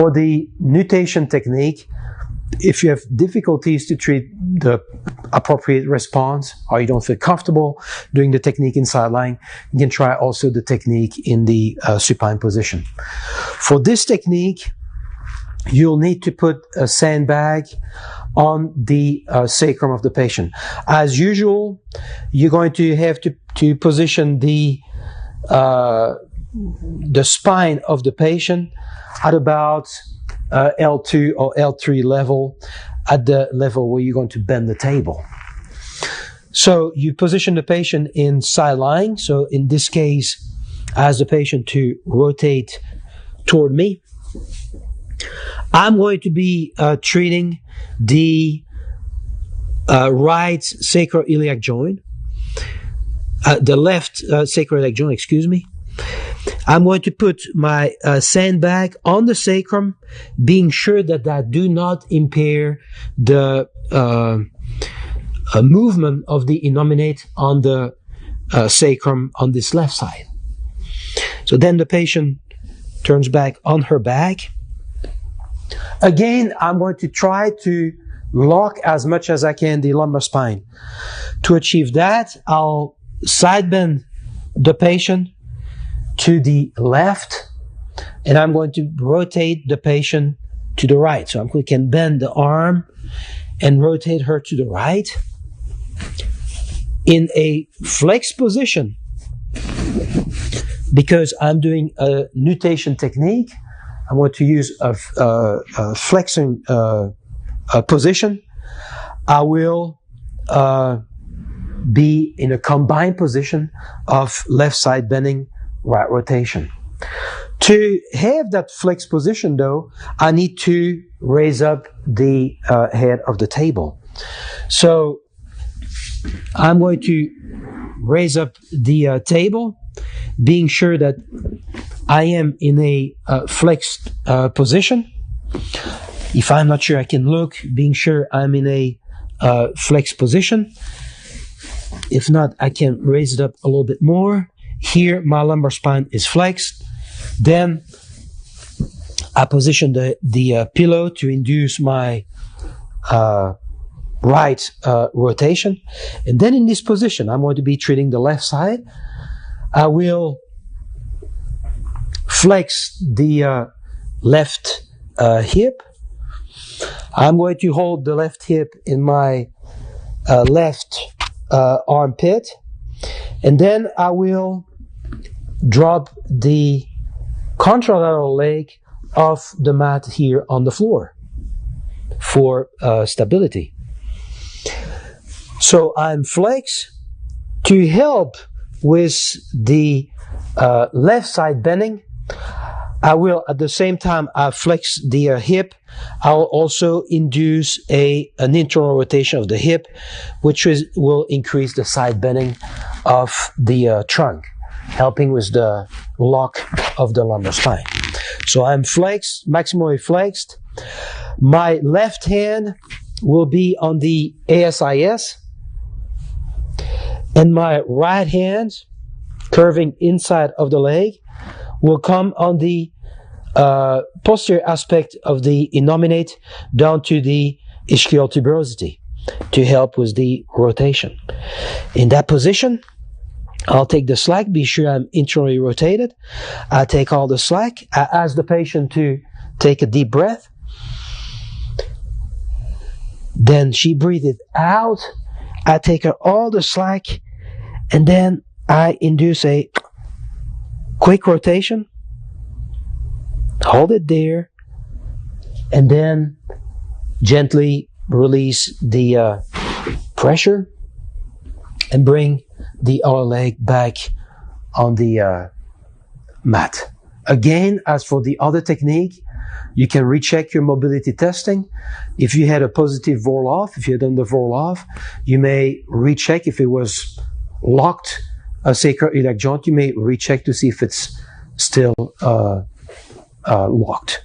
For the nutation technique, if you have difficulties to treat the appropriate response, or you don't feel comfortable doing the technique in side lying, you can try also the technique in the supine position. For this technique, you'll need to put a sandbag on the sacrum of the patient. As usual, you're going to have to position the spine of the patient at about L2 or L3 level, at the level where you're going to bend the table. So you position the patient in side lying. So in this case, ask the patient to rotate toward me. I'm going to be treating the right sacroiliac joint, the left sacroiliac joint, excuse me. I'm going to put my sandbag on the sacrum, being sure that I do not impair the movement of the innominate on the sacrum on this left side. So then the patient turns back on her back. Again, I'm going to try to lock as much as I can the lumbar spine. To achieve that, I'll side bend the patient to the left, and I'm going to rotate the patient to the right. So I can bend the arm and rotate her to the right. In a flex position, because I'm doing a nutation technique, I'm going to use a flexing position. I will be in a combined position of left side bending, right rotation. To have that flex position though, I need to raise up the head of the table. So I'm going to raise up the table, being sure that I am in a flexed position. If I'm not sure, I can look, being sure I'm in a flexed position. If not, I can raise it up a little bit more. Here, my lumbar spine is flexed. Then I position the pillow to induce my right rotation. And then in this position, I'm going to be treating the left side. I will flex the left hip. I'm going to hold the left hip in my left armpit. And then I will drop the contralateral leg off the mat here on the floor for stability. So I'm flexed. To help with the left side bending, I will, at the same time I flex the hip, I'll also induce an internal rotation of the hip, which will increase the side bending of the trunk, helping with the lock of the lumbar spine. So I'm flexed, maximally flexed. My left hand will be on the ASIS, and my right hand, curving inside of the leg, will come on the posterior aspect of the innominate down to the ischial tuberosity to help with the rotation. In that position, I'll take the slack, be sure I'm internally rotated. I take all the slack. I ask the patient to take a deep breath. Then she breathes out. I take her all the slack, and then I induce a quick rotation. Hold it there, and then gently release the pressure and bring the other leg back on the mat. Again, as for the other technique, you can recheck your mobility testing. If you had a positive roll-off, if you had done the roll-off, you may recheck if it was locked, a sacroiliac joint, you may recheck to see if it's still locked.